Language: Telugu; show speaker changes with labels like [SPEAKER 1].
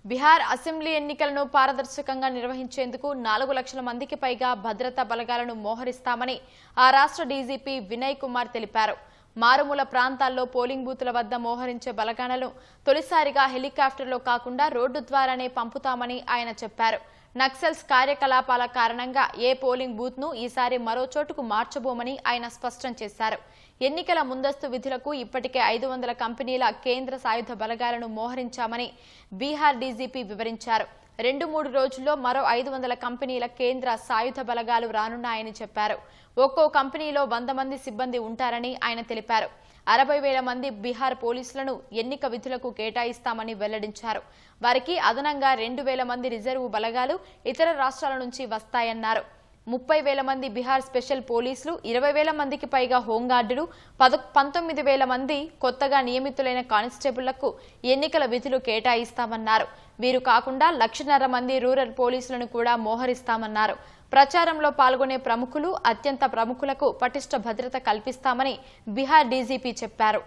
[SPEAKER 1] బిహార్ అసెంబ్లీ ఎన్నికలను పారదర్శకంగా నిర్వహించేందుకు 4 లక్షల మందికి పైగా భద్రతా బలగాలను మోహరిస్తామని ఆ రాష్ట్ర డీజీపీ వినయ్ కుమార్ తెలిపారు. మారుమూల ప్రాంతాల్లో పోలింగ్ బూతుల వద్ద మోహరించే బలగాలను తొలిసారిగా హెలికాప్టర్లో కాకుండా రోడ్డు ద్వారానే పంపుతామని ఆయన చెప్పారు. నక్సల్స్ కార్యకలాపాల కారణంగా ఏ పోలింగ్ బూత్ ను ఈసారి మరో చోటుకు మార్చబోమని ఆయన స్పష్టం చేశారు. ఎన్నికల ముందస్తు విధులకు ఇప్పటికే 500 కంపెనీల కేంద్ర సాయుధ బలగాలను మోహరించామని బీహార్ డీజీపీ వివరించారు. 2-3 రోజుల్లో మరో 500 కంపెనీల కేంద్ర సాయుధ బలగాలు రానున్నాయని చెప్పారు. ఒక్కో కంపెనీలో 100 మంది సిబ్బంది ఉంటారని ఆయన తెలిపారు. 60,000 మంది బీహార్ పోలీసులను ఎన్నిక విధులకు కేటాయిస్తామని వెల్లడించారు. వారికి అదనంగా 2,000 మంది రిజర్వు బలగాలు ఇతర రాష్ట్రాల నుంచి వస్తాయన్నారు. 30,000 మంది బీహార్ స్పెషల్ పోలీసులు, 20,000 మందికి పైగా హోంగార్డులు, 19,000 మంది కొత్తగా నియమితులైన కానిస్టేబుళ్లకు ఎన్నికల విధులు కేటాయిస్తామన్నారు. వీరు కాకుండా 1,50,000 మంది రూరల్ పోలీసులను కూడా మోహరిస్తామన్నారు. ప్రచారంలో పాల్గొనే ప్రముఖులు, అత్యంత ప్రముఖులకు పటిష్ట భద్రత కల్పిస్తామని బీహార్ డీజీపీ చెప్పారు.